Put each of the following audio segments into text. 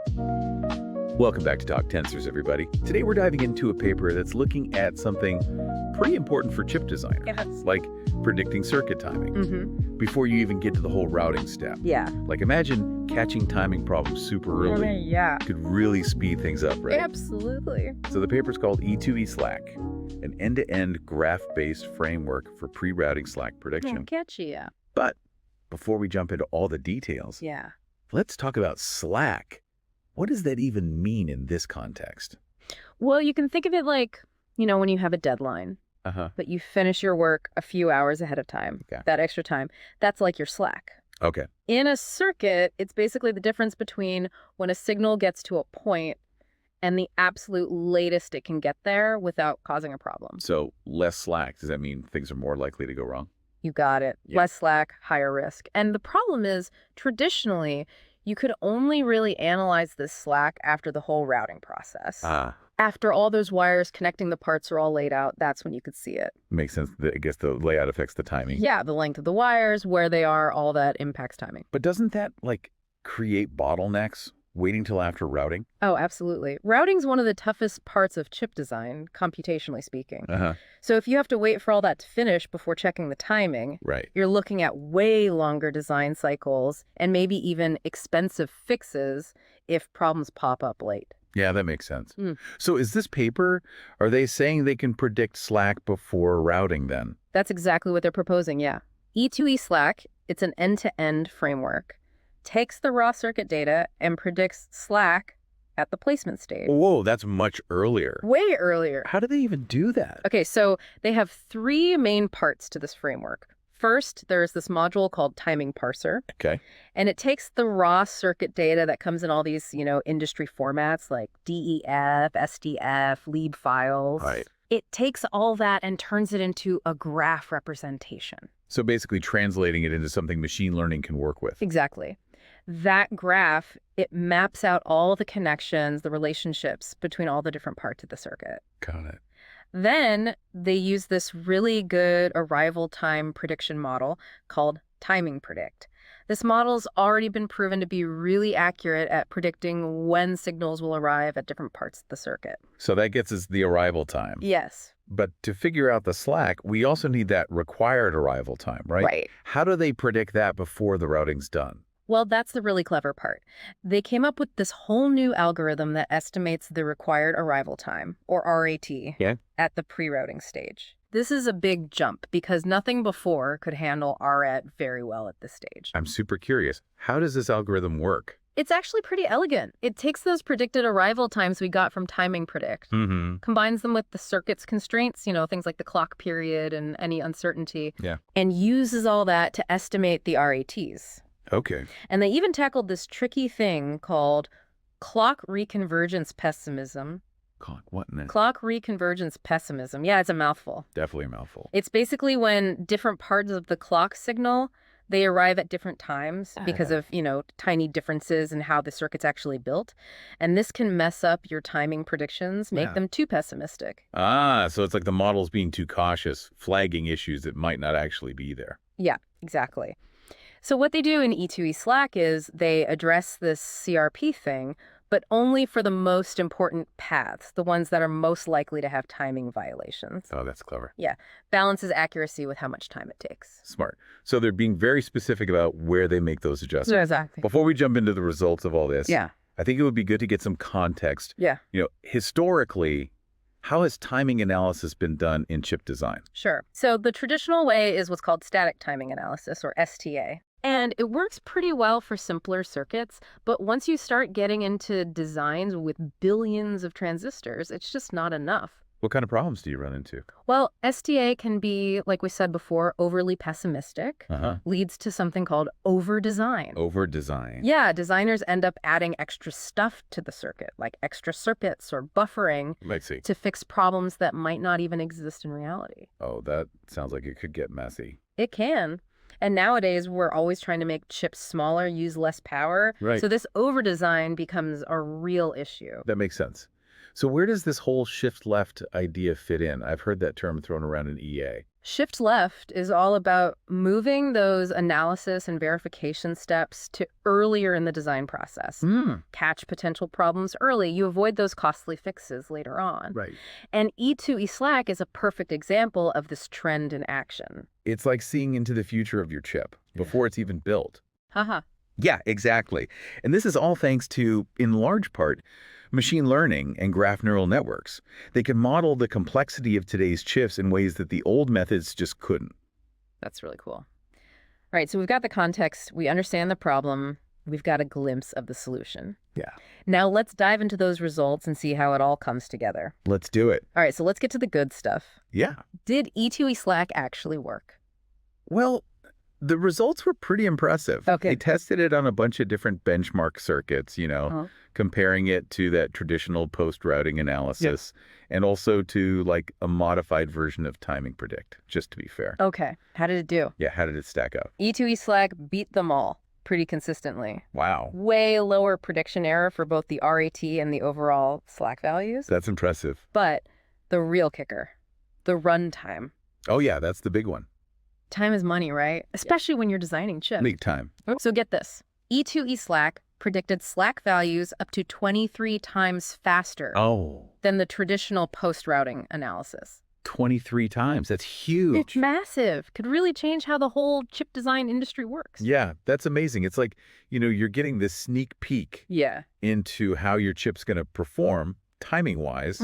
Welcome back to Talk Tensors, everybody. Today we're diving into a paper that's looking at something pretty important for chip designers, Yes. like predicting circuit timing, before you even get to the whole routing step. Yeah. Like imagine catching timing problems super early. Yeah. Could really speed things up, right? Absolutely. So the paper's called E2ESlack, an end-to-end graph-based framework for pre-routing slack prediction. Catchy, yeah. But before we jump into all the details, Yeah. let's talk about slack. What does that even mean in this context? Well, you can think of it like, when you have a deadline, but you finish your work a few hours ahead of time. Okay. That extra time, that's like your slack. Okay. In a circuit, it's basically the difference between when a signal gets to a point and the absolute latest it can get there without causing a problem. So less slack, does that mean things are more likely to go wrong? You got it. Yeah. Less slack, higher risk. And the problem is, traditionally, you could only really analyze this slack after the whole routing process. After all those wires connecting the parts are all laid out, that's when you could see it. Makes sense. I guess the layout affects the timing. Yeah, the length of the wires, where they are, all that impacts timing. But doesn't that, create bottlenecks waiting till after routing? Oh, absolutely. Routing's one of the toughest parts of chip design, computationally speaking. So if you have to wait for all that to finish before checking the timing, Right. you're looking at way longer design cycles and maybe even expensive fixes if problems pop up late. Yeah, that makes sense. So is this paper, are they saying they can predict slack before routing then? That's exactly what they're proposing, yeah. E2ESlack, it's an end-to-end framework, takes the raw circuit data and predicts slack at the placement stage. Whoa, that's much earlier. Way earlier. How do they even do that? Okay, so they have three main parts to this framework. First, there's this module called timing parser. Okay. And it takes the raw circuit data that comes in all these, industry formats like DEF, SDF, lead files. Right. It takes all that and turns it into a graph representation. So basically translating it into something machine learning can work with. Exactly. That graph, it maps out all the connections, the relationships between all the different parts of the circuit. Got it. Then they use this really good arrival time prediction model called timing predict. This model's already been proven to be really accurate at predicting when signals will arrive at different parts of the circuit. So that gets us the arrival time. Yes. But to figure out the slack, we also need that required arrival time, right? Right. How do they predict that before the routing's done? Well, that's the really clever part. They came up with this whole new algorithm that estimates the required arrival time, or RAT, at the pre-routing stage. This is a big jump because nothing before could handle RAT very well at this stage. I'm super curious. How does this algorithm work? It's actually pretty elegant. It takes those predicted arrival times we got from timing predict, combines them with the circuit's constraints, things like the clock period and any uncertainty, and uses all that to estimate the RATs. Okay. And they even tackled this tricky thing called clock reconvergence pessimism. What in it? Clock reconvergence pessimism. Yeah, it's a mouthful. Definitely a mouthful. It's basically when different parts of the clock signal, they arrive at different times because of, tiny differences in how the circuit's actually built. And this can mess up your timing predictions, make them too pessimistic. So it's like the model's being too cautious, flagging issues that might not actually be there. Yeah, exactly. So what they do in E2ESlack is they address this CRP thing, but only for the most important paths, the ones that are most likely to have timing violations. Oh, that's clever. Yeah, balances accuracy with how much time it takes. Smart. So they're being very specific about where they make those adjustments. Exactly. Before we jump into the results of all this, Yeah. I think it would be good to get some context. Yeah. Historically, how has timing analysis been done in chip design? Sure. So the traditional way is what's called static timing analysis, or STA. And it works pretty well for simpler circuits, but once you start getting into designs with billions of transistors, it's just not enough. What kind of problems do you run into? Well, STA can be, like we said before, overly pessimistic, leads to something called over-design. Over-design. Yeah, designers end up adding extra stuff to the circuit, like extra circuits or buffering, to fix problems that might not even exist in reality. Oh, that sounds like it could get messy. It can. And nowadays, we're always trying to make chips smaller, use less power. Right. So this over-design becomes a real issue. That makes sense. So where does this whole shift left idea fit in? I've heard that term thrown around in EA. Shift left is all about moving those analysis and verification steps to earlier in the design process. Catch potential problems early. You avoid those costly fixes later on. Right. And E2ESlack is a perfect example of this trend in action. It's like seeing into the future of your chip before it's even built. Haha. Yeah, exactly. And this is all thanks to, in large part, machine learning and graph neural networks. They can model the complexity of today's chips in ways that the old methods just couldn't. That's really cool. All right, so we've got the context, we understand the problem, we've got a glimpse of the solution. Yeah. Now let's dive into those results and see how it all comes together. Let's do it. All right, so let's get to the good stuff. Yeah. Did E2ESlack actually work? Well, the results were pretty impressive. Okay. They tested it on a bunch of different benchmark circuits, comparing it to that traditional post-routing analysis and also to like a modified version of timing predict, just to be fair. Okay. How did it do? Yeah, how did it stack up? E2ESlack beat them all pretty consistently. Wow. Way lower prediction error for both the RAT and the overall Slack values. That's impressive. But the real kicker, the runtime. Oh yeah, that's the big one. Time is money, right? Especially when you're designing chips. Big time. So get this. E2ESlack predicted Slack values up to 23 times faster than the traditional post-routing analysis. 23 times. That's huge. It's massive. Could really change how the whole chip design industry works. Yeah, that's amazing. It's like, you're getting this sneak peek into how your chip's going to perform timing-wise.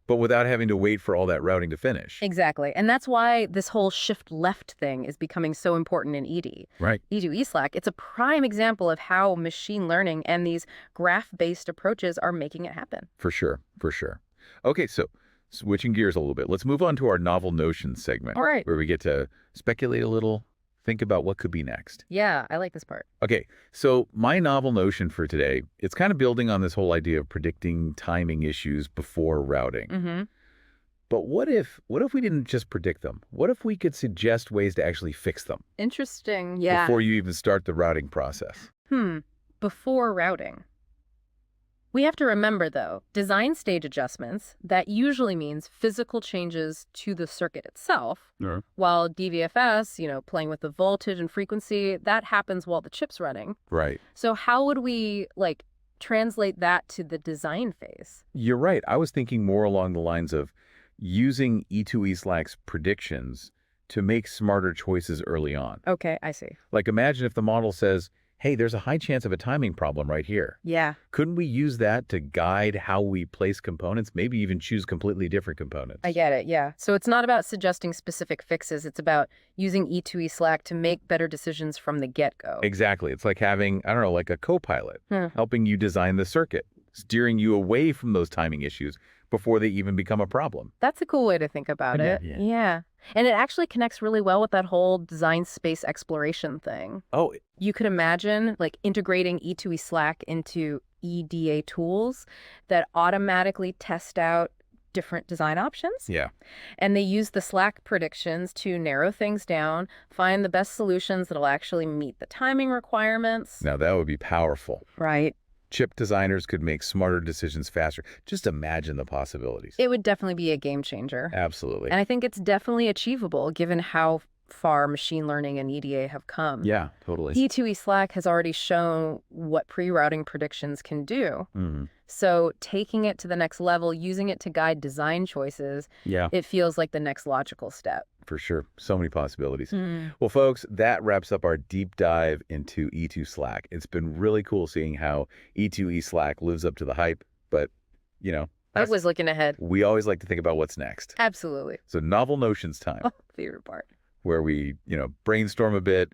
But without having to wait for all that routing to finish. Exactly. And that's why this whole shift left thing is becoming so important in ED. Right. E2ESlack, it's a prime example of how machine learning and these graph-based approaches are making it happen. For sure. For sure. Okay, so switching gears a little bit, let's move on to our novel notions segment. All right. Where we get to speculate a little, think about what could be next. Yeah, I like this part. Okay, so my novel notion for today, it's kind of building on this whole idea of predicting timing issues before routing. But what if we didn't just predict them? What if we could suggest ways to actually fix them? Interesting, yeah. Before you even start the routing process. Before routing. We have to remember, though, design stage adjustments, that usually means physical changes to the circuit itself, while DVFS, playing with the voltage and frequency, that happens while the chip's running. Right. So how would we, translate that to the design phase? You're right. I was thinking more along the lines of using E2ESlack's predictions to make smarter choices early on. Okay, I see. Like imagine if the model says, hey, there's a high chance of a timing problem right here. Yeah. Couldn't we use that to guide how we place components, maybe even choose completely different components? I get it, yeah. So it's not about suggesting specific fixes. It's about using E2ESlack to make better decisions from the get-go. Exactly. It's like having, like a co-pilot helping you design the circuit, steering you away from those timing issues before they even become a problem. That's a cool way to think about it. Yeah. And it actually connects really well with that whole design space exploration thing. Oh. You could imagine integrating E2ESlack into EDA tools that automatically test out different design options. Yeah. And they use the Slack predictions to narrow things down, find the best solutions that'll actually meet the timing requirements. Now that would be powerful. Right. Chip designers could make smarter decisions faster. Just imagine the possibilities. It would definitely be a game changer. Absolutely. And I think it's definitely achievable given how far machine learning and EDA have come. Yeah, totally. E2ESlack has already shown what pre-routing predictions can do. So taking it to the next level, using it to guide design choices, it feels like the next logical step. For sure. So many possibilities. Well, folks, that wraps up our deep dive into E2ESlack. It's been really cool seeing how E2ESlack lives up to the hype, but, I was looking ahead. We always like to think about what's next. Absolutely. So novel notions time. Favorite part. Where we, brainstorm a bit,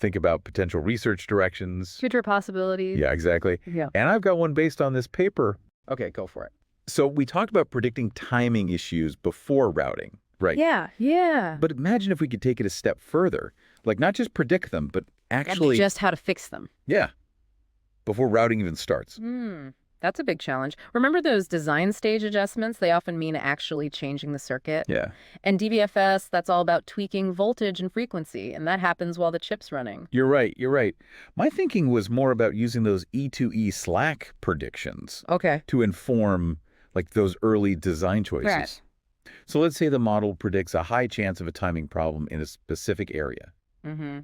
think about potential research directions. Future possibilities. Yeah, exactly. Yeah. And I've got one based on this paper. Okay, go for it. So we talked about predicting timing issues before routing, right? Yeah. But imagine if we could take it a step further, like not just predict them, but actually... just how to fix them. Yeah, before routing even starts. That's a big challenge. Remember those design stage adjustments? They often mean actually changing the circuit. Yeah. And DVFS, that's all about tweaking voltage and frequency, and that happens while the chip's running. You're right. My thinking was more about using those E2ESlack predictions to inform those early design choices. Right. So let's say the model predicts a high chance of a timing problem in a specific area. Mm-hmm.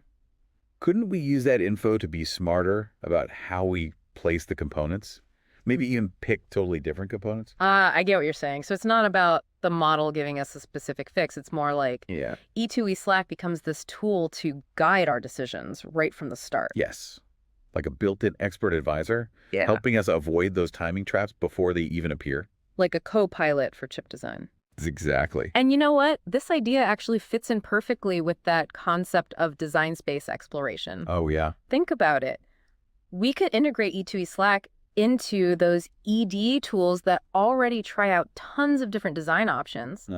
Couldn't we use that info to be smarter about how we place the components? Maybe even pick totally different components? I get what you're saying. So it's not about the model giving us a specific fix. It's more like Yeah. E2ESlack becomes this tool to guide our decisions right from the start. Yes. Like a built-in expert advisor, Yeah. helping us avoid those timing traps before they even appear. Like a co-pilot for chip design. Exactly. And you know what? This idea actually fits in perfectly with that concept of design space exploration. Oh, yeah. Think about it. We could integrate E2ESlack into those ED tools that already try out tons of different design options.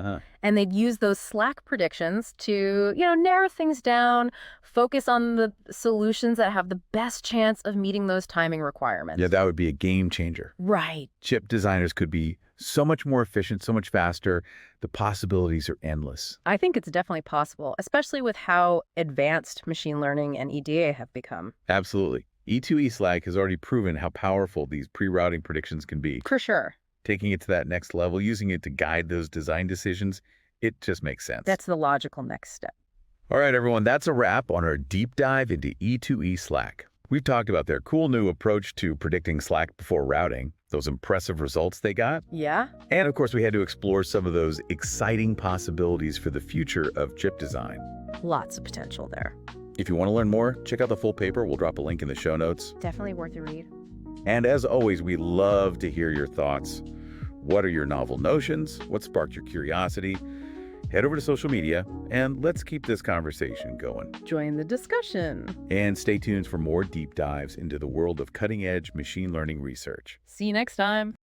And they'd use those Slack predictions to, narrow things down, focus on the solutions that have the best chance of meeting those timing requirements. Yeah, that would be a game changer. Right. Chip designers could be so much more efficient, so much faster. The possibilities are endless. I think it's definitely possible, especially with how advanced machine learning and EDA have become. Absolutely. E2ESlack has already proven how powerful these pre-routing predictions can be. For sure. Taking it to that next level, using it to guide those design decisions, it just makes sense. That's the logical next step. All right, everyone, that's a wrap on our deep dive into E2ESlack. We've talked about their cool new approach to predicting Slack before routing, those impressive results they got. Yeah? And of course, we had to explore some of those exciting possibilities for the future of chip design. Lots of potential there. If you want to learn more, check out the full paper. We'll drop a link in the show notes. Definitely worth a read. And as always, we love to hear your thoughts. What are your novel notions? What sparked your curiosity? Head over to social media and let's keep this conversation going. Join the discussion. And stay tuned for more deep dives into the world of cutting-edge machine learning research. See you next time.